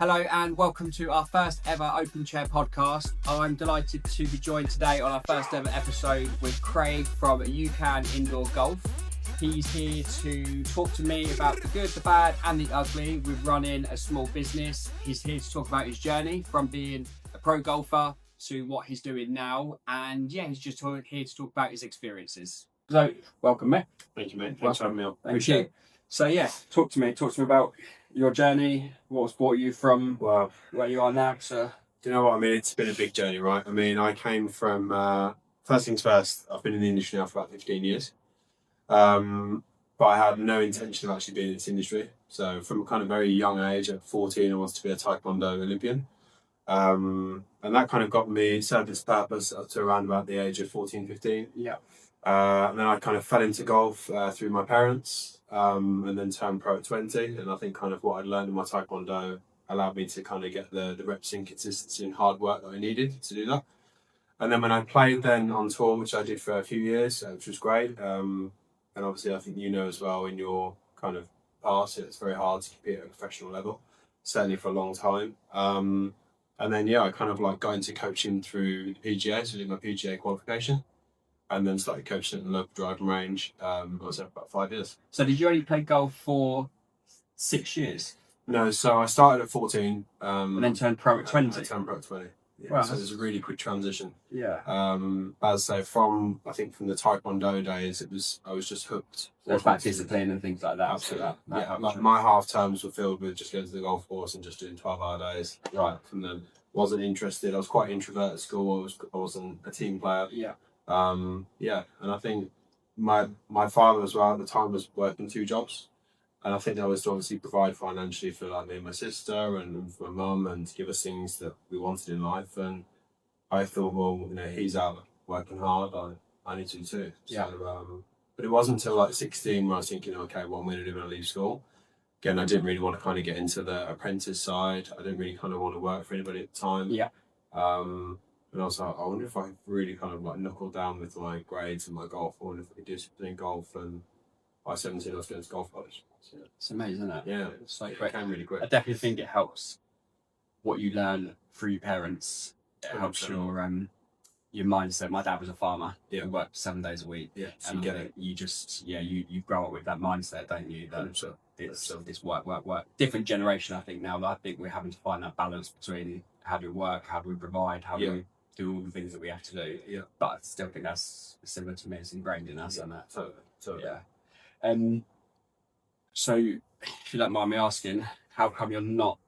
Hello and welcome to our first ever Open Chair podcast. I'm delighted to be joined today on our first ever episode with Craig from UCAN Indoor Golf. He's here to talk to me about the good, the bad and the ugly with running a small business. He's here to talk about his journey from being a pro golfer to what he's doing now. And yeah, he's just here to talk about his experiences. So, welcome, mate. Thank you, mate. Thanks for having me on. Thank you. So yeah, talk to me about your journey, what's brought you from where you are now to... Do you know what I mean? It's been a big journey, right? I mean, I came from, first things first, I've been in the industry now for about 15 years. But I had no intention of actually being in this industry. So from a kind of very young age, at 14, I wanted to be a Taekwondo Olympian. And that kind of got me, served its purpose up to around about the age of 14, 15. Yeah. And then I kind of fell into golf through my parents, and then turned pro at 20. And I think kind of what I'd learned in my Taekwondo allowed me to kind of get the reps in consistency and hard work that I needed to do that. And then when I played then on tour, which I did for a few years, which was great. And obviously I think you know as well in your kind of past, it's very hard to compete at a professional level, certainly for a long time. And then, I kind of like got into coaching through the PGA, so I did my PGA qualification. And then started coaching at the local driving range. I was there for about 5 years. So did you only play golf for 6 years? No, so I started at 14. And then turned pro at 20? I turned pro at 20. Yeah, wow, so it was a really quick transition. Yeah. As I say, from the Taekwondo days, I was just hooked. So it's about discipline and things like that. Absolutely. So that Like my half terms were filled with just going to the golf course and just doing 12-hour days. Right. And then wasn't interested. I was quite introvert at school. I wasn't a team player. Yeah. And I think my father as well at the time was working 2 jobs, and I think that was to obviously provide financially for like me and my sister and for my mum and to give us things that we wanted in life. And I thought, well, he's out working hard, I need to too. Yeah. So, but it wasn't until like 16 when I was thinking, okay, what am I going to do when I leave school? Again, I didn't really want to kind of get into the apprentice side. I didn't really kind of want to work for anybody at the time. Yeah. And I was like, I wonder if I really kind of like knuckle down with my grades and my golf. I wonder if I could do something in golf. And by 17, I was going to golf college. So, It's amazing, isn't it? yeah, It's so it quick. came really quick. I definitely think it helps what you learn through your parents. It 100%. helps your mindset. My dad was a farmer. Yeah. He worked 7 days a week. Yeah, so And you get it. you just, you grow up with that mindset, don't you? That 100%. it's this work. Different generation, I think, now. I think we're having to find that balance between how do we work, how do we provide, how do we do all the things that we have to do. Yeah. But I still think that's similar to me. It's ingrained in us, isn't it? Totally. Yeah. So, if you don't mind me asking, how come you're not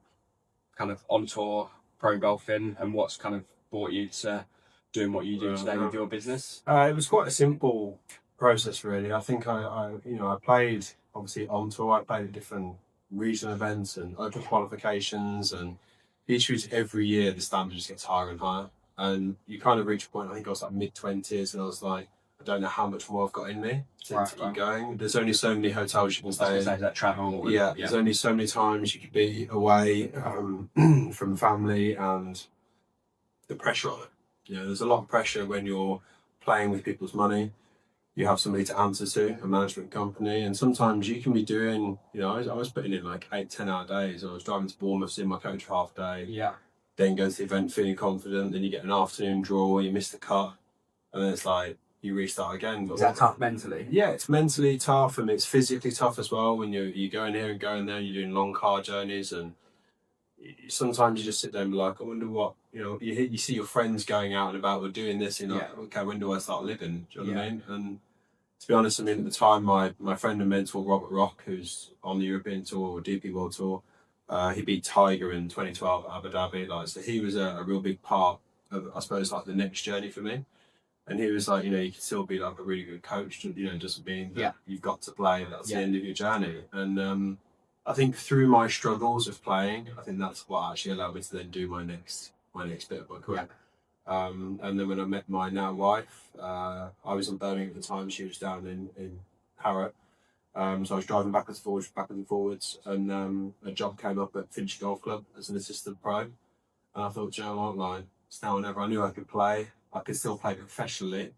kind of on tour pro golfing, and what's kind of brought you to doing what you do today with your business? It was quite a simple process, really. I think I played obviously on tour. I played at different regional events and open qualifications, and every year the standard just gets higher and higher. And you kind of reach a point, I think I was like mid-20s, and I was like, I don't know how much more I've got in me to keep going. There's only so many hotels you can stay in. That travel. There's only so many times you could be away from family, and the pressure on it. There's a lot of pressure when you're playing with people's money. You have somebody to answer to, a management company, and sometimes you can be doing, I was putting in like 8-10 hour days. I was driving to Bournemouth, seeing my coach half day. Yeah. Then go to the event feeling confident, then you get an afternoon draw, you miss the cut, and then it's like you restart again. Is that tough mentally? Yeah, it's mentally tough, and it's physically tough as well when you go in here and going there and you're doing long car journeys, and sometimes you just sit there and be like, I wonder what, you see your friends going out and about or doing this, and you're like, okay, when do I start living? Do you know what I mean? And to be honest, at the time, my friend and mentor, Robert Rock, who's on the European Tour or DP World Tour, he beat Tiger in 2012 at Abu Dhabi. So he was a real big part of, I suppose, like the next journey for me. And he was like, you can still be like a really good coach, doesn't mean that you've got to play. That's the end of your journey. And I think through my struggles of playing, I think that's what actually allowed me to then do my next bit of my career. And then when I met my now wife, I was in Birmingham at the time. She was down in Harrow. So I was driving backwards and forwards, and a job came up at Finch Golf Club as an assistant pro. And I thought, it's now or never. I knew I could play. I could still play professionally,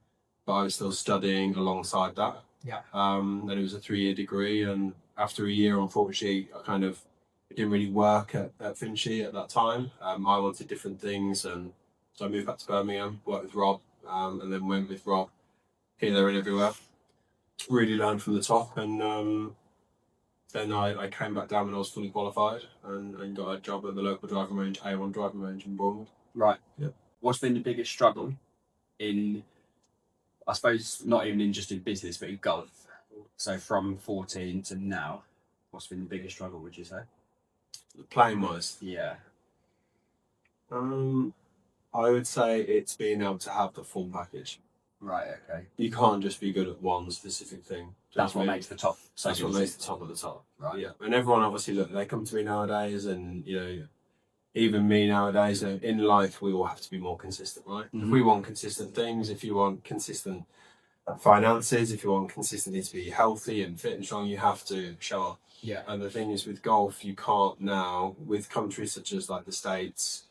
but I was still studying alongside that. Yeah. And it was a 3-year degree, and after a year, unfortunately, I kind of it didn't really work at Finchley at that time. I wanted different things, and so I moved back to Birmingham, worked with Rob, and then went with Rob here, there, and everywhere. Really learned from the top, and then I came back down when I was fully qualified and got a job at the local driving range, A1 driving range in Bournemouth. Right. Yeah. What's been the biggest struggle in, I suppose, not even in just in business, but in golf? So from 14 to now, what's been the biggest struggle, would you say? Playing wise, Yeah. I would say it's being able to have the full package. Right, okay. You can't just be good at one specific thing. That's what makes the top. That's what makes the top of the top. Right. Yeah. And everyone obviously, look, they come to me nowadays, and even me nowadays, in life, we all have to be more consistent, right? Mm-hmm. If we want consistent things, if you want consistent finances, if you want consistency to be healthy and fit and strong, you have to show up. Yeah. And the thing is, with golf, you can't now, with countries such as like the States,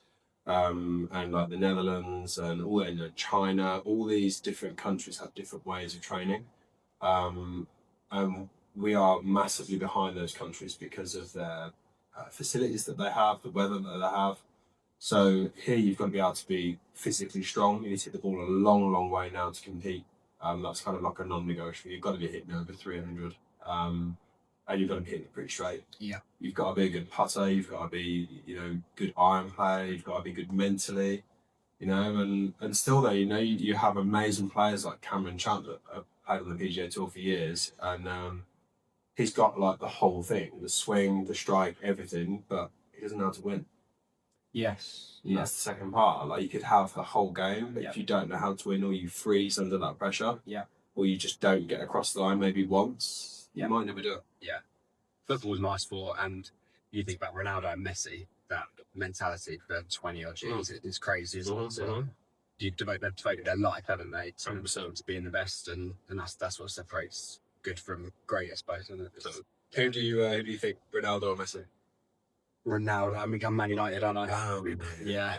and like the Netherlands and all China, all these different countries have different ways of training. And we are massively behind those countries because of their facilities that they have, the weather that they have. So here you've got to be able to be physically strong. You need to hit the ball a long, long way now to compete. That's kind of like a non-negotiable. You've got to be hitting over 300. And you've got to be hitting it pretty straight. Yeah. You've got to be a good putter. You've got to be, good iron player. You've got to be good mentally, and still though, you have amazing players like Cameron Chant that have played on the PGA Tour for years, and he's got like the whole thing, the swing, the strike, everything, but he doesn't know how to win. Yes. And that's the second part. Like, you could have the whole game, but Yeah. if you don't know how to win, or you freeze under that pressure, Yeah. or you just don't get across the line maybe once, Yeah. you might never do it. Yeah. Football is my sport, and you think about Ronaldo and Messi, that mentality for 20 odd years, it's crazy, isn't it? So they've devoted their life, haven't they, to 100%. to being the best, and that's what separates good from great, I suppose, isn't it? So, who do you think, Ronaldo or Messi? Ronaldo, I mean, I'm Man United, aren't I? Yeah.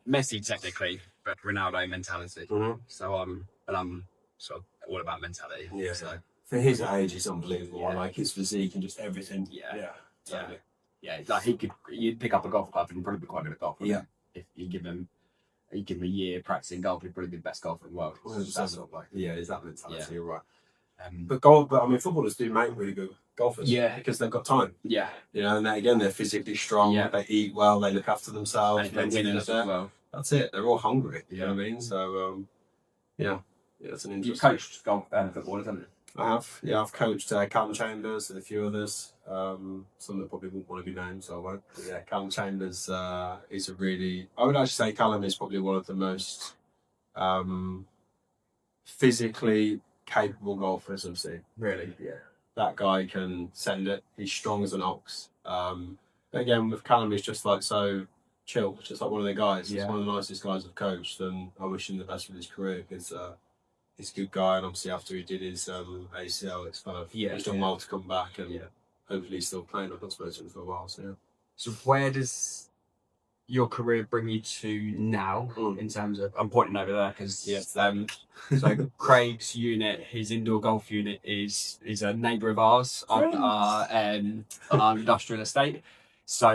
Messi technically, but Ronaldo mentality. Mm-hmm. So I'm sort of all about mentality. Yeah. So For his age, he's unbelievable. Yeah. Like his physique and just everything. Yeah. Totally. yeah, like you'd pick up a golf club and he'd probably be quite good at golf. Yeah. If you give him a year practicing golf, he'd probably be the best golfer in the world. That's sort of like, Yeah, is that mentality? Yeah. You're right. but But I mean, footballers do make really good golfers. Yeah. Because they've got time. yeah, And they're physically strong. Yeah. They eat well. They look after themselves. and if they're mentally winners they're as there. well. That's it. They're all hungry. You know Yeah. what I mean? So, yeah, it's an You've interesting. coached golf and football, haven't you? I have. Yeah, I've coached Callum Chambers and a few others. Some that probably wouldn't want to be named, so I won't. But yeah, Callum Chambers is a really. I would actually say Callum is probably one of the most physically capable golfers I've seen. Really? Yeah, that guy can send it. He's strong as an ox. But again, with Callum, he's just like so chill. Just like one of the guys. Yeah. He's one of the nicest guys I've coached, and I wish him the best with his career because. He's a good guy, and obviously after he did his ACL, it's kind of he's done well to come back, and hopefully he's still playing. I've not spoken to him for a while, so yeah. So where does your career bring you to now in terms of, I'm pointing over there because so Craig's unit, his indoor golf unit is a neighbour of ours on our industrial estate. So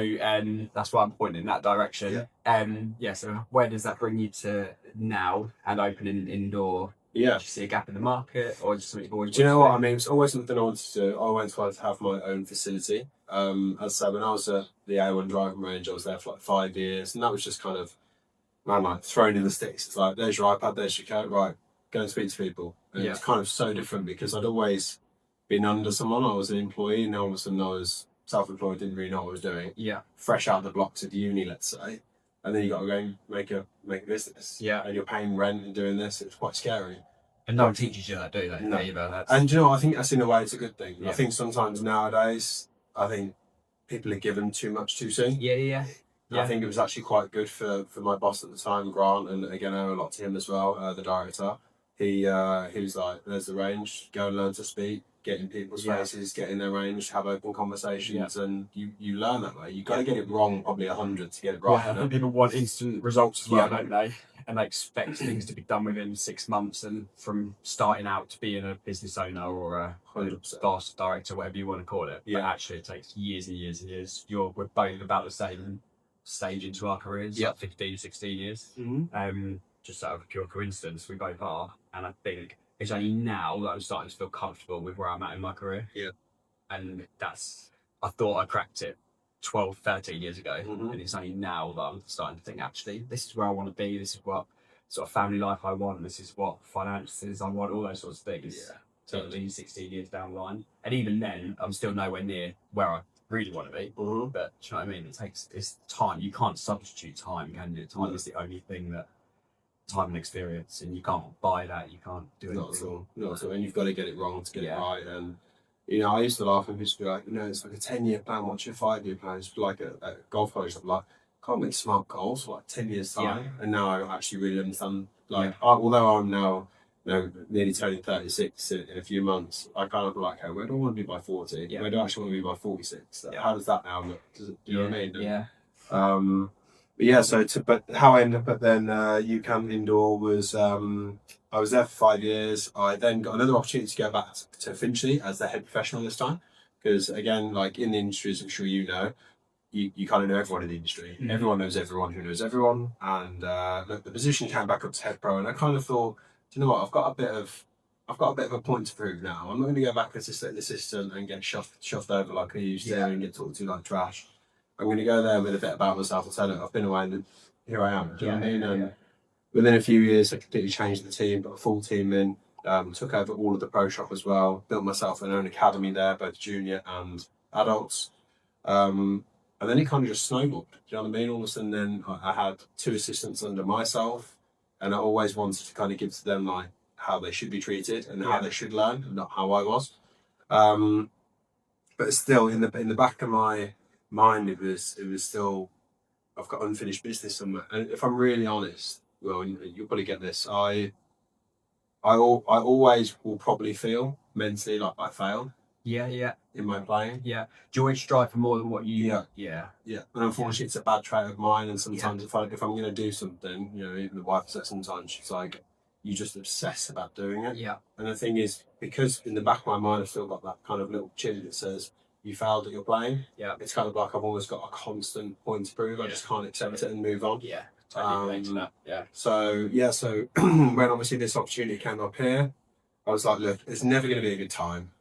that's why I'm pointing in that direction. So where does that bring you to now and opening indoor? Yeah. Did you see a gap in the market, or just something you've always? Do you know what I mean? It's always something I wanted to do. I always wanted to have my own facility. As I said, when I was at the A1 driving range, I was there for like 5 years, and that was just kind of, like thrown in the sticks. It's like, there's your iPad, there's your coat, right, go and speak to people. And it's kind of so different because I'd always been under someone. I was an employee, and all of a sudden I was self-employed, didn't really know what I was doing. Yeah. Fresh out of the blocks of uni, let's say. And then you got to go and make a business. Yeah. And you're paying rent and doing this. It's quite scary. And no one teaches you that, do they? No. Either. And do you know what? I think that's in a way it's a good thing. Yeah. I think sometimes nowadays, I think people are given too much too soon. Yeah. I think it was actually quite good for my boss at the time, Grant, and again, I owe a lot to him as well, the director. He was like, there's the range, go and learn to speak, get in people's faces, get in their range, have open conversations, and you learn that way. You've got to get it wrong probably 100 to get it right. People want instant results as well, don't they? and they expect things to be done within 6 months, and from starting out to being a business owner or a 100%. boss, director, whatever you want to call it. Yeah. But actually it takes years and years and years. We're both about the same stage into our careers, Yeah. like 15, 16 years. Just out of pure coincidence, we both are. And I think it's only now that I'm starting to feel comfortable with where I'm at in my career. Yeah. And I thought I cracked it 12, 13 years ago. Mm-hmm. And it's only now that I'm starting to think, actually, this is where I want to be. This is what sort of family life I want. This is what finances I want, all those sorts of things. Yeah. Totally 16 years down the line. And even then, I'm still nowhere near where I really want to be. Mm-hmm. But do you know what I mean? It's time. You can't substitute time, can you? Time is the only thing that time and experience, and you can't buy that. You can't do it. Not at all. Not at all. And you've got to get it wrong to get Yeah. it right. And I used to laugh and just be like, it's like a 10-year plan. What's your 5-year plan? It's like a golf coach. I'm like, can't make smart goals for like 10 years time. Yeah. And now I actually really understand. Like, although I'm now nearly turning 36 in a few months, I kind of like, where do I want to be by 40? Yeah. Where do I actually want to be by 46? Yeah. How does that now look? Do you know what I mean? Yeah. But yeah, but how I ended up at then UCAN Indoor was I was there for 5 years. I then got another opportunity to go back to Finchley as the head professional this time, because again, like in the industry, as I'm sure you know, you kind of know everyone in the industry. Mm-hmm. Everyone knows everyone who knows everyone, and the position came back up to head pro, and I kind of thought, do you know what? I've got a bit of a point to prove now. I'm not going to go back as an assistant and get shoved over like I used to and get talked to like trash. I'm going to go there with a bit about myself and say, look, I've been away and here I am. Do you know what I mean? And within a few years, I completely changed the team, got a full team in, took over all of the pro shop as well, built myself an own academy there, both junior and adults. And then it kind of just snowballed. Do you know what I mean? All of a sudden then I had 2 assistants under myself, and I always wanted to kind of give to them like how they should be treated and how they should learn, and not how I was. But still, in the back of my mind, it was still, I've got unfinished business somewhere. And if I'm really honest, well, you'll probably get this. I always will probably feel mentally like I failed. Yeah. In my playing. Yeah. Do you always strive for more than what you? Yeah. And unfortunately, it's a bad trait of mine. And sometimes if I'm going to do something, even the wife says sometimes, she's like, you just obsess about doing it. Yeah. And the thing is, because in the back of my mind, I've still got that kind of little chin that says, you failed at your playing. Yeah. It's kind of like I've always got a constant point to prove. I just can't accept it and move on. Yeah. Totally relate to that. Yeah. So when obviously this opportunity came up here, I was like, look, it's never going to be a good time.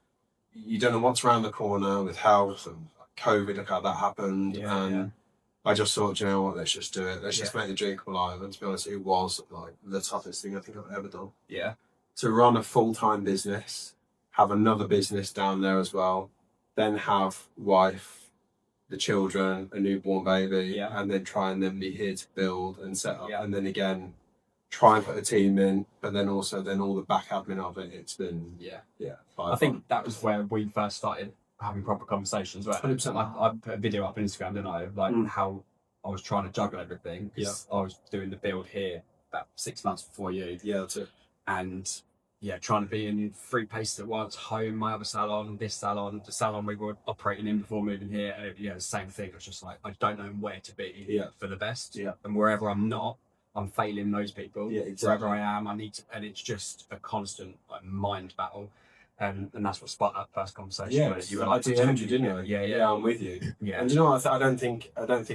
You don't know what's around the corner with health and COVID, look how that happened. I just thought, you know what, let's just do it. Let's just make the dream come alive. And to be honest, it was like the toughest thing I think I've ever done. Yeah. To run a full-time business, have another business down there as well, then have wife, the children, a newborn baby, and then try and then be here to build and set up. And then again, try and put a team in, but then also all the back admin of it. It's been, I think that was where we first started having proper conversations. Right? 100%. I put a video up on Instagram, didn't I? Like how I was trying to juggle everything. Because I was doing the build here about 6 months before you. Yeah, that's it. And trying to be in 3 places at once, home, my other salon, this salon, the salon we were operating in before moving here. And the same thing. It was just like, I don't know where to be for the best. Yeah. And wherever I'm not, I'm failing those people. Yeah, exactly. Wherever I am, I need to, and it's just a constant mind battle. And that's what sparked that first conversation. Yeah, you were like, didn't you? Yeah, I'm with you. Yeah. And you know what, I don't think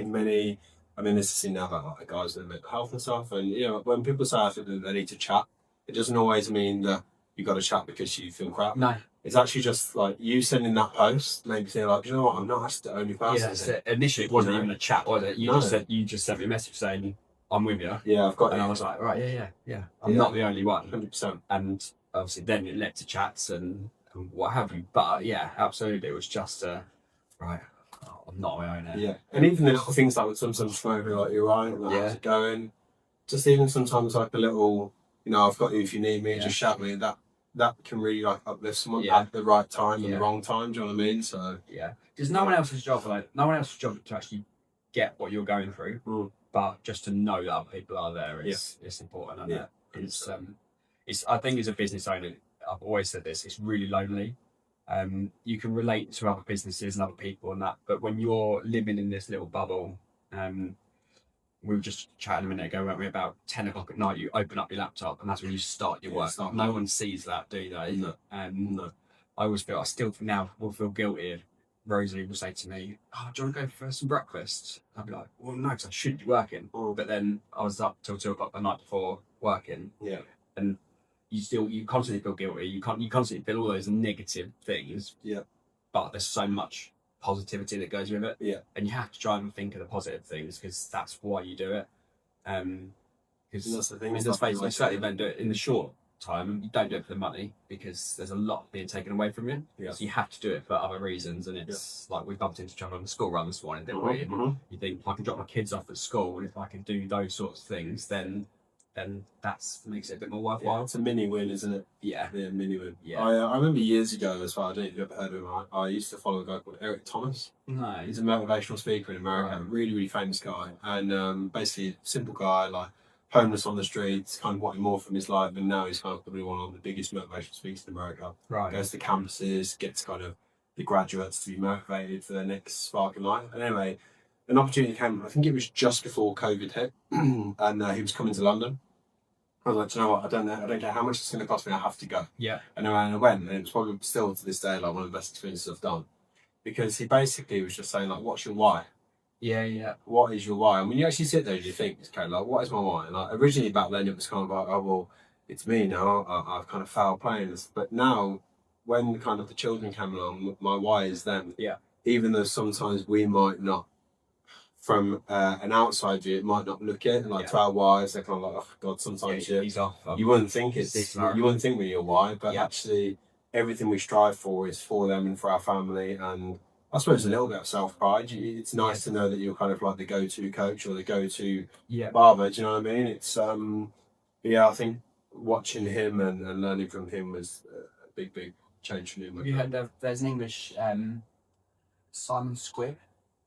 many, I mean, this is seen now about like guys with mental health and stuff. And, when people say I think that they need to chat, it doesn't always mean that you got to chat because you feel crap. No. It's actually just like you sending that post made me feel like, you know what, I'm not actually the only person. Yeah, initially it wasn't even a chat, was it? You just sent me a message saying, I'm with you. Yeah, I've got and you. I was like, right, yeah. I'm not the only one. 100%. And obviously then it led to chats and what have you. But yeah, absolutely. It was just, right, I'm not my own here. Yeah. And even the little things like sometimes maybe like, you're right, like, how's it going? Just even sometimes like a little, I've got you if you need me, just shout me. That can really like uplift someone at the right time and the wrong time. Do you know what I mean? So yeah, there's no one else's job to actually get what you're going through, but just to know that other people are there is it's important. And it's I think as a business owner, I've always said this. It's really lonely. You can relate to other businesses and other people and that, but when you're living in this little bubble, we were just chatting a minute ago, weren't we, about 10 o'clock at night, you open up your laptop and that's when you start your work. No one sees that, do they? No. No. I still now will feel guilty. Rosalie will say to me, "Oh, do you want to go for some breakfast?" I'd be like, "Well, no, because I should be working." But then I was up till 2 o'clock the night before working. Yeah. And you constantly feel guilty. You constantly feel all those negative things. Yeah. But there's so much positivity that goes with it. Yeah. And you have to try and think of the positive things because that's why you do it. Because that's the thing. I mean, you certainly don't do it in the short time. You don't do it for the money because there's a lot being taken away from you. Yeah. So you have to do it for other reasons. And it's like we bumped into each other on the school run this morning, didn't we? You think, if I can drop my kids off at school and if I can do those sorts of things, then that makes it a bit more worthwhile. Yeah, it's a mini win, isn't it? Yeah. Yeah, mini win. Yeah. I remember years ago as well, I don't know if you've ever heard of him, I used to follow a guy called Eric Thomas. No. He's a motivational speaker in America, Right. really, really famous guy. And basically, simple guy, like homeless on the streets, kind of wanting more from his life. And now he's kind of probably one of the biggest motivational speakers in America. Right. Goes to campuses, gets kind of the graduates to be motivated for their next spark in life. And anyway, an opportunity came, I think it was just before COVID hit, and he was coming to London. I was like, do you know what? I don't care how much it's going to cost me. I have to go. Yeah. And I went, and it was probably still to this day like one of the best experiences I've done, because he basically was just saying like, what's your why? Yeah, yeah. What is your why? And when you actually sit there and you think, it's kind of like, what is my why? And like originally back then it was kind of like, oh well, it's me now. I've kind of failed playing this, but now when kind of the children came along, my why is them. Yeah. Even though sometimes we might not. From an outside view, it might not look it like to our whys. They're kind of like, oh God, sometimes he's off. you wouldn't think you wouldn't think when you're why, but actually everything we strive for is for them and for our family. And I suppose a little bit of self pride. It's nice to know that you're kind of like the go-to coach or the go-to barber. Do you know what I mean? It's I think watching him and learning from him was a big change for me. Have you heard of? There's an English Simon Squibb,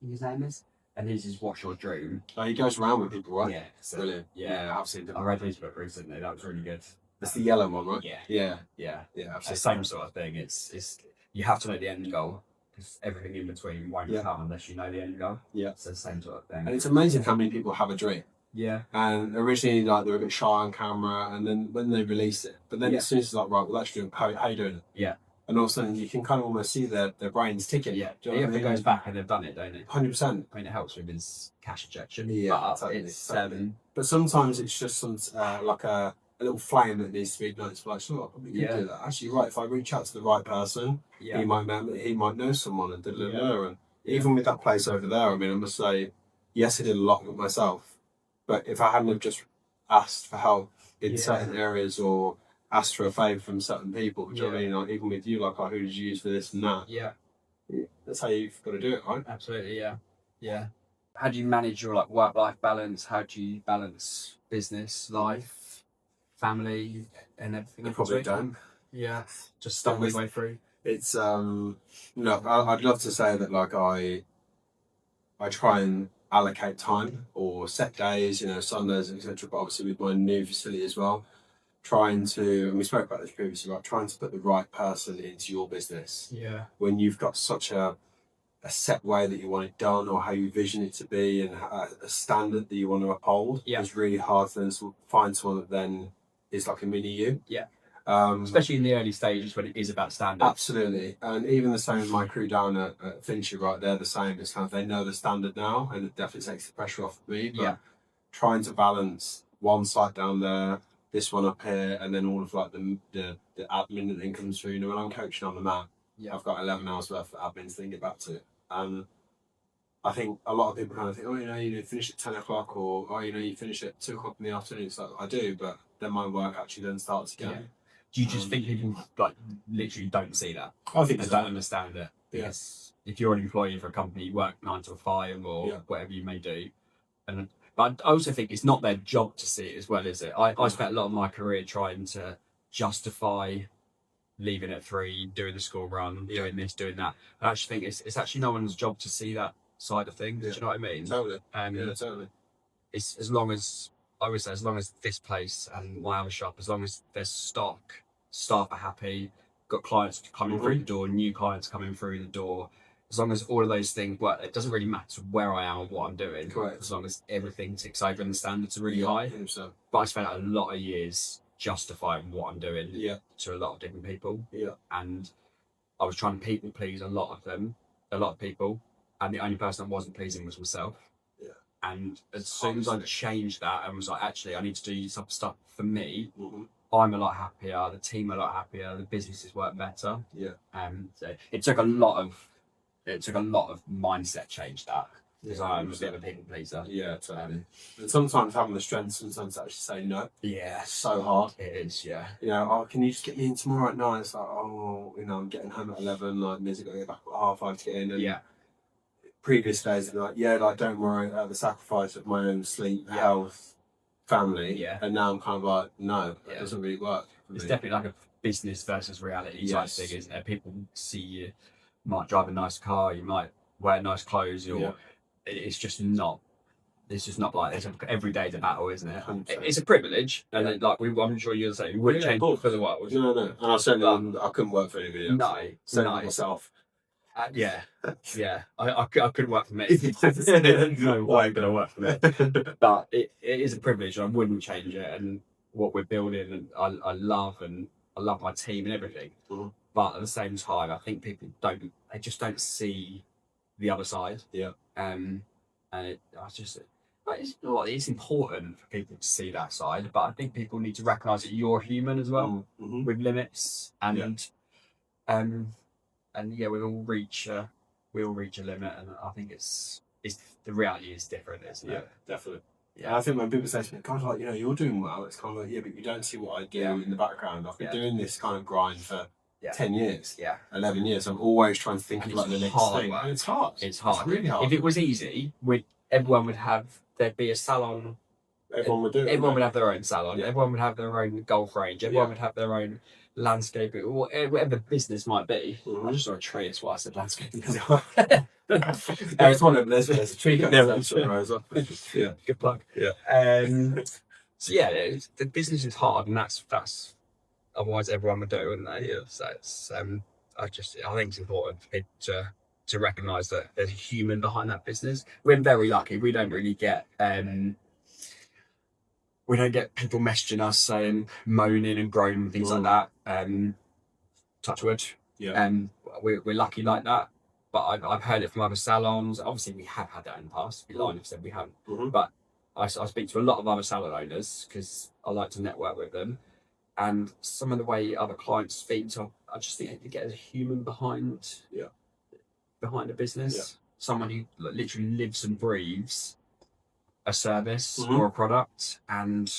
his name is. And his is What's Your Dream? Oh, he goes around with people, right? Yeah. So, brilliant. Yeah, I've seen it. I read his book recently. That was really good. It's the yellow one, right? Yeah. Yeah. Yeah. Yeah, It's the same sort of thing. It's you have to know the end goal because everything in between won't come unless you know the end goal. Yeah. It's the same sort of thing. And it's amazing how many people have a dream. Yeah. And originally, like, they were a bit shy on camera, and then when they release it, but then as soon as it's like, right, well, that's doing, how you doing it? Yeah. And all of a sudden, you can kind of almost see their brains ticking. Yeah. Do you know what I mean? It goes back and they've done it, don't it? 100%. I mean, it helps with his cash injection. Yeah, but totally, it's totally. But sometimes it's just some like a little flame that needs to be ignited. Like, so I probably could do that. Actually, right, if I reach out to the right person, he might know someone and And even with that place over there, I mean, I must say, yes, I did a lot with myself, but if I hadn't have just asked for help in certain areas or asked for a favour from certain people, do you know what I mean? Like, even with you, like, oh, who did you use for this and that? Yeah. That's how you've got to do it, right? Absolutely, yeah. Yeah. How do you manage your work-life balance? How do you balance business, life, family, and everything? I probably don't. Yeah. Just stumble your way through. It's no, I'd love to say that like I try and allocate time or set days, Sundays, etc. But obviously with my new facility as well, trying to, and we spoke about this previously, like trying to put the right person into your business. Yeah. When you've got such a set way that you want it done or how you vision it to be and a standard that you want to uphold, it's really hard for them to find someone that then is like a mini you. Yeah. Especially in the early stages when it is about standard. Absolutely. And even the same with my crew down at Finchley, right, they're the same. It's kind of, they know the standard now and it definitely takes the pressure off of me. But trying to balance one site down there, this one up here, and then all of like the admin that then comes through. When I'm coaching on the mat, I've got 11 hours worth of admin to then get back to. And I think a lot of people kind of think, you finish at 10 o'clock or, you finish at 2 o'clock in the afternoon. It's like, I do, but then my work actually then starts again. Yeah. Do you just think people literally don't see that? I think they don't understand it. Because if you're an employee for a company, you work 9 to 5 or whatever you may do. But I also think it's not their job to see it as well, is it? I spent a lot of my career trying to justify leaving at 3, doing the school run, doing this, doing that. I actually think it's actually no one's job to see that side of things. Do you know what I mean? Totally. Totally. It's as long as, I would say, as long as this place and my other shop, as long as there's stock, staff are happy, got clients coming through the door, new clients coming through the door, as long as all of those things work, it doesn't really matter where I am or what I'm doing. Correct. As long as everything ticks over and the standards are really high. 100%. But I spent a lot of years justifying what I'm doing to a lot of different people. Yeah. And I was trying to people please a lot of people, and the only person I wasn't pleasing was myself. Yeah. And as soon as I changed that and was like, actually, I need to do some stuff for me, Mm-hmm. I'm a lot happier, the team a lot happier, the businesses work better. Yeah. So it took a lot of mindset change that, because I'm a bit of a people pleaser. Yeah, totally. And sometimes having the strength, sometimes to actually say no. Yeah, It's so hard. it is. Yeah. You know, oh, can you just get me in tomorrow at 9? It's like, oh, you know, I'm getting home at 11. Like, means I've got to get back at 5:30 to get in. And previous days, I'd be like, yeah, like, don't worry, at the sacrifice of my own sleep, health, family. Yeah. And now I'm kind of like, no, that doesn't really work. It's definitely like a business versus reality type thing, isn't it? People see you might drive a nice car, you might wear nice clothes, it's just not like this. Every day's a battle, isn't it? 100%. It's a privilege, and then, like I'm sure you're saying, we wouldn't change it for the world. No. And I certainly I couldn't work for anybody else. No, myself. Yeah. I couldn't work for me. No way I'm gonna work for me. But it is a privilege, and I wouldn't change it. And what we're building, and I love my team and everything. Mm-hmm. But at the same time, I think people just don't see the other side. Yeah. And it's important for people to see that side, but I think people need to recognise that you're human as well, with limits, and we all reach a limit, and I think it's the reality is different, isn't it? Yeah, definitely. Yeah, I think when people say to me, God, like, you know, you're doing well, it's kind of like, yeah, but you don't see what I do in the background. I've been doing this kind of grind for 10 years, 11 years. I'm always trying to think of like the next thing. And it's hard. It's hard. It's really hard. If it was easy, there'd be a salon. Everyone would do it. Everyone would have their own salon. Yeah. Everyone would have their own golf range. Everyone would have their own landscaping, whatever business might be. Mm-hmm. I just saw a tree, that's why I said landscaping. There's one of them, there's a tree. Yeah. Good plug. Yeah. So the business is hard, and that's otherwise everyone would do it, wouldn't they? Yeah. So it's I think it's important for people to recognise that there's a human behind that business. We're very lucky. We don't really get people messaging us saying moaning and groaning and things like that. Touch wood. Yeah. We're lucky like that. But I've heard it from other salons. Obviously, we have had that in the past. If you line have said we haven't. Mm-hmm. But I speak to a lot of other salon owners because I like to network with them. And some of the way other clients speak to, I just think they get a human behind a business. Yeah. Someone who literally lives and breathes a service or a product. And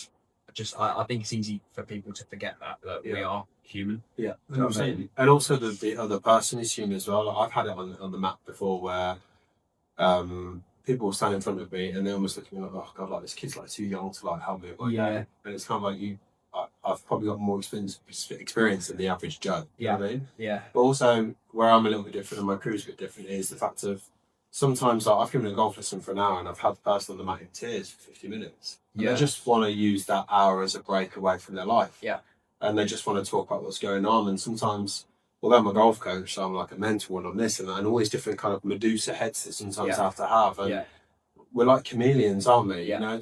I think it's easy for people to forget that we are human. Yeah. You know what I'm saying? And also the other person is human as well. Like, I've had it on the map before where people will stand in front of me and they almost look at me like, oh God, like this kid's like too young to like help me with my game. And it's kind of like I've probably got more experience than the average Joe. You know what I mean? Yeah. But also where I'm a little bit different and my crew's a bit different is the fact of sometimes like, I've given a golf lesson for an hour and I've had the person on the mat in tears for 50 minutes. And they just want to use that hour as a break away from their life. Yeah. And they just want to talk about what's going on. And sometimes, although I'm a golf coach, so I'm like a mentor and on this and that, and all these different kind of Medusa heads that sometimes I have to have. And we're like chameleons, aren't we? Yeah. You know,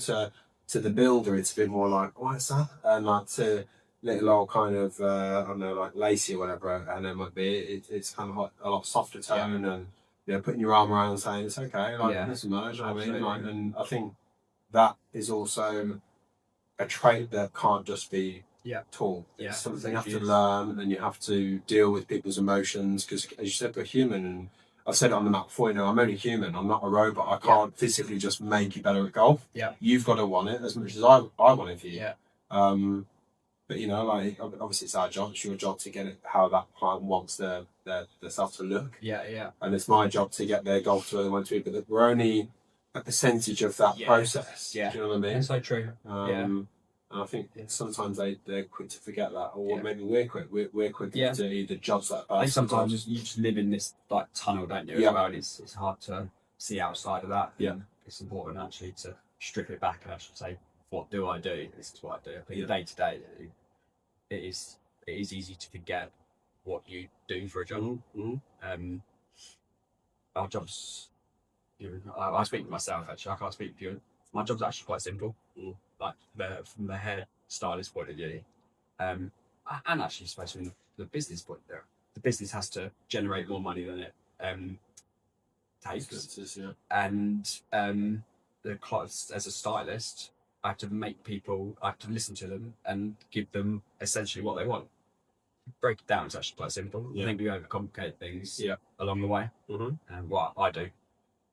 to the builder, it's a bit more like, what's that? And like to little old kind of, I don't know, like Lacey or whatever, and it might be, it's kind of like a lot softer tone and, you know, putting your arm around and saying, it's okay, like, this emerge, you know what I mean? Like, and I think that is also a trait that can't just be taught. It's something you have to learn, and you have to deal with people's emotions, because as you said, we're human, and I've said it on the map before, you know, I'm only human, I'm not a robot, I can't physically just make you better at golf. You've got to want it as much as I want it for you. But you know, like, obviously it's our job, it's your job to get it how that client wants their self to look. And it's my job to get their golf to where they want to be, but we're only a percentage of that process. Do you know what I mean? That's so true. And I think sometimes they're quick to forget that, or maybe we're quick. We're quick to either judge that person. I think sometimes you just live in this like tunnel, don't you? As well, and it's hard to see outside of that. It's important actually to strip it back and actually say, what do I do? This is what I do. I think day to day, it is easy to forget what you do for a job. our jobs. I speak for myself actually. I can't speak for you. My job's actually quite simple. Like from the hair stylist point of view, and actually, especially from the business point there, the business has to generate more money than it takes. And the clients, as a stylist, I have to I have to listen to them and give them essentially what they want. Break it down, it's actually quite simple. I think we overcomplicate things along the way. And what I do,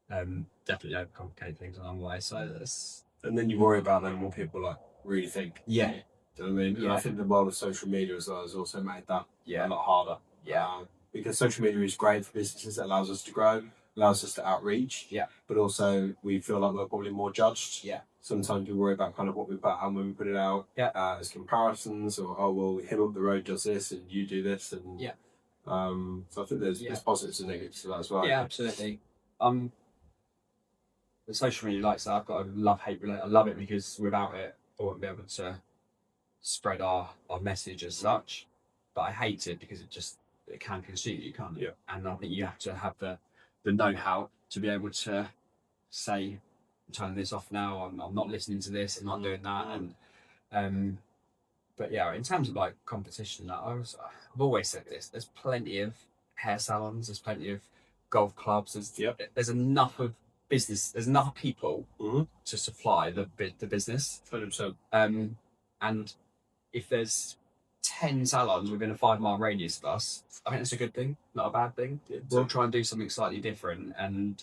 definitely overcomplicate things along the way. So that's... And then you worry about them what people like really think. Yeah. Do you know what I mean? And I think the world of social media as well has also made that a lot harder. Yeah. Because social media is great for businesses. It allows us to grow, allows us to outreach. Yeah. But also we feel like we're probably more judged. Yeah. Sometimes we worry about kind of what we put out when we put it out as comparisons, or him up the road does this and you do this, and so I think there's positives and negatives to that as well. Yeah, absolutely. The social media likes that. I've got a love-hate relationship. I love it because without it, I wouldn't be able to spread our message as such. But I hate it because it can consume you, can't it? Yeah. And I think you have to have the know-how to be able to say, I'm turning this off now, I'm not listening to this, I'm not doing that. And but yeah, in terms of like competition, I've always said this, there's plenty of hair salons, there's plenty of golf clubs, there's enough of business, there's enough people to supply the business. 100%. And if there's 10 salons within a 5-mile radius of us, I think that's a good thing, not a bad thing. We'll try and do something slightly different, and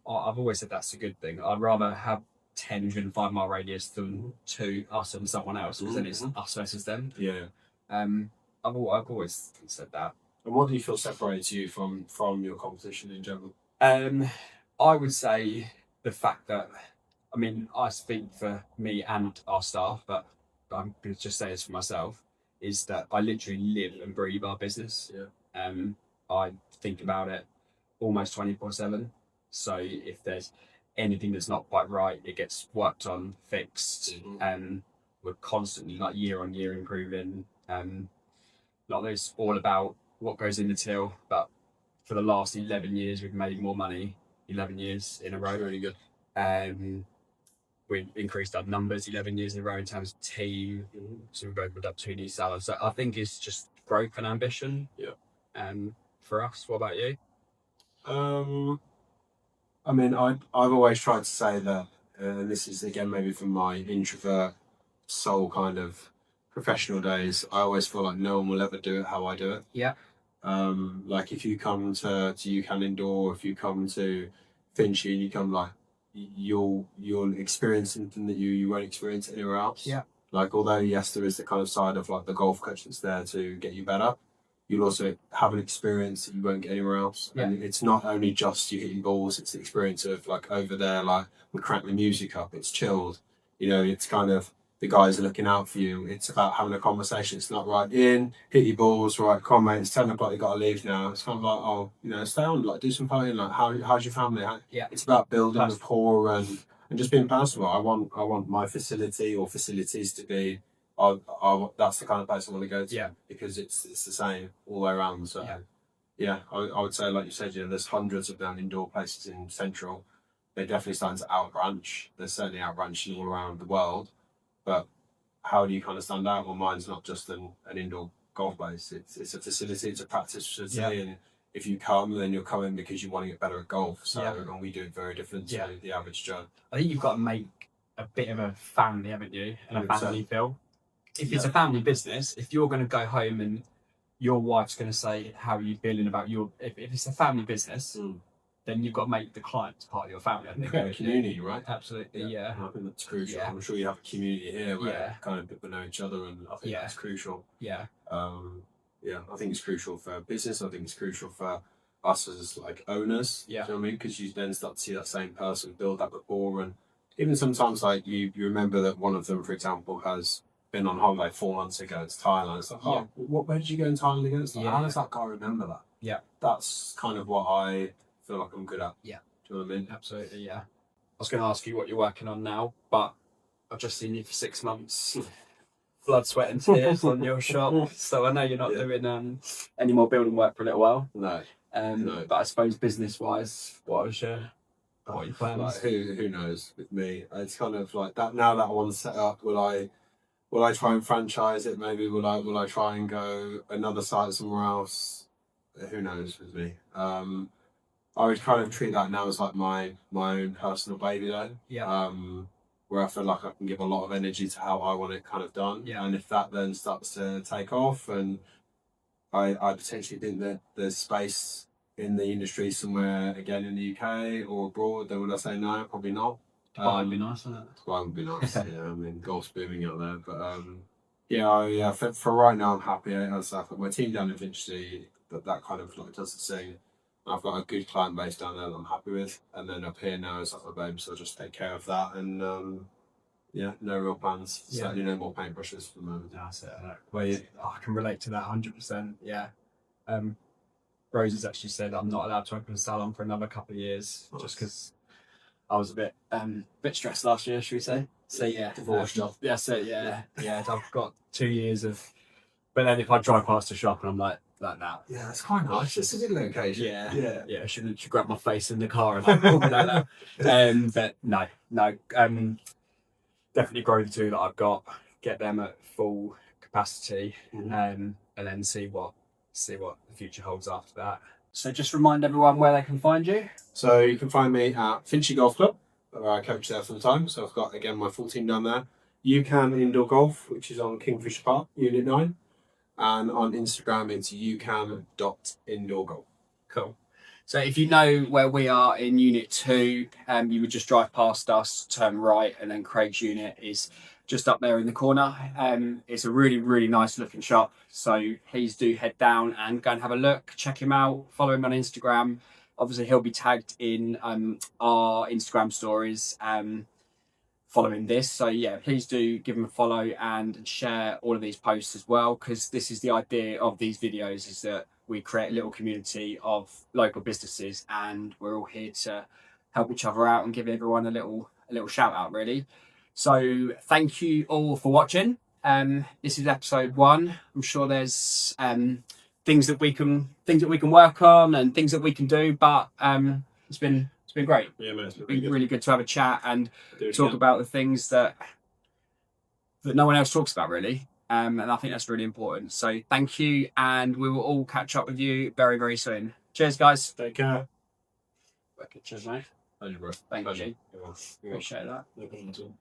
I've always said that's a good thing. I'd rather have 10 within a 5-mile radius than 2, us and someone else, because then it's us versus them. Yeah. I've always said that. And what do you feel separates you from your competition in general? I would say the fact that, I mean, I speak for me and our staff, but I'm going to just say this for myself, is that I literally live and breathe our business. Yeah. I think about it almost 24/7. So if there's anything that's not quite right, it gets worked on, fixed, and we're constantly like year on year improving. Not that it's all about what goes in the till, but for the last 11 years we've made more money, 11 years in a row. That's really good. We've increased our numbers 11 years in a row in terms of team. So we've opened up 2 new salons. So I think it's just growth and ambition. Yeah. For us, what about you? I mean, I've always tried to say that, and this is again maybe from my introvert soul kind of professional days, I always feel like no one will ever do it how I do it. Yeah. Like if you come to UCAN Indoor, if you come to Finchley, and you come like, you'll experience something that you won't experience anywhere else. Yeah. Like, although yes, there is the kind of side of like the golf coach that's there to get you better, you'll also have an experience that you won't get anywhere else. Yeah. And it's not only just you hitting balls, it's the experience of like over there, like we crank the music up, it's chilled. You know, it's kind of the guys are looking out for you. It's about having a conversation. It's not right in, hit your balls, right, come on mate, it's 10 o'clock, you got to leave now. It's kind of like, oh, you know, stay on, like do some partying, like how's your family? It's about building rapport and just being personal. I want my facility or facilities to be, that's the kind of place I want to go to, because it's the same all the way around. So I would say, like you said, there's hundreds of them indoor places in Central. They're definitely starting to outbranch. They're certainly outbranching all around the world. But how do you kind of stand out? Well, mine's not just an indoor golf place. It's a facility, it's a practice facility, and if you come, then you're coming because you want to get better at golf. So and we do it very different to the average Joe. I think you've got to make a bit of a family, haven't you? And a family feel. If it's a family business, if you're going to go home and your wife's going to say, how are you feeling about if it's a family business, then you've got to make the client part of your family. I think. A community, right? Absolutely, yeah. I think that's crucial. I'm sure you have a community here where kind of people know each other, and I think that's crucial. Yeah. I think it's crucial for business. I think it's crucial for us as like owners. Yeah. Do you know what I mean? Because you then start to see that same person build that rapport, and even sometimes like you remember that one of them, for example, has been on holiday 4 months ago to Thailand. It's like, where did you go in Thailand again? It's like, how does that guy remember that? Yeah. That's kind of what I feel like I'm good at. Yeah. Do you know what I mean? Absolutely, yeah. I was going to ask you what you're working on now, but I've just seen you for 6 months. Blood, sweat and tears on your shop. So I know you're not doing any more building work for a little while. No. No. But I suppose business-wise, what are your plans? Like, who knows with me? It's kind of like that now that I want to set up. Will I try and franchise it? Maybe will I try and go another site somewhere else? Who knows with me? I would kind of treat that now as like my own personal baby though. Yeah. Where I feel like I can give a lot of energy to how I want it kind of done. Yeah. And if that then starts to take off, and I potentially think that there's space in the industry somewhere again in the UK or abroad, then would I say no? Probably not. Dubai would be nice, wouldn't it? Dubai would be nice. Yeah, I mean golf's booming out there, but yeah. For right now, I'm happy. As I've got my team down in Finchley, that kind of like does the thing. I've got a good client base down there that I'm happy with, and then up here now is like my baby, so I'll just take care of that. And yeah, no real plans. Yeah. Certainly no more paintbrushes for the moment. That's it. I can relate to that 100%. Yeah. Rose has actually said I'm not allowed to open a salon for another couple of years, just because I was a bit stressed last year, should we say? So yeah, Divorce job. Yeah, so yeah. I've got 2 years of, but then if I drive past the shop and I'm like now. Yeah, it's quite nice. It's a good location. Yeah. I should grab my face in the car and like, but no. Definitely grow the two that I've got, get them at full capacity, and then see what the future holds after that. So just remind everyone where they can find you. So you can find me at Finchley Golf Club, where I coach there for the time. So I've got again my full team down there. UCAN Indoor Golf, which is on Kingfisher Park, Unit 9. And on Instagram, it's ucan.indoorgolf. Cool. So if you know where we are in Unit 2, you would just drive past us, turn right, and then Craig's unit is just up there in the corner. It's a really, really nice looking shop. So please do head down and go and have a look. Check him out. Follow him on Instagram. Obviously, he'll be tagged in our Instagram stories following this. So yeah, please do give him a follow and share all of these posts as well, because this is the idea of these videos, is that we create a little community of local businesses and we're all here to help each other out and give everyone a little shout out, really. So thank you all for watching. This is episode 1. I'm sure there's things that we can work on and things that we can do, but it's been great. Yeah, man, it's been really good to have a chat and talk about the things that no one else talks about, really. And I think that's really important. So thank you, and we will all catch up with you very, very soon. Cheers, guys. Take care. Cheers, mate. Thank you, bro. Thank Pleasure. you. Appreciate that. No problem at all.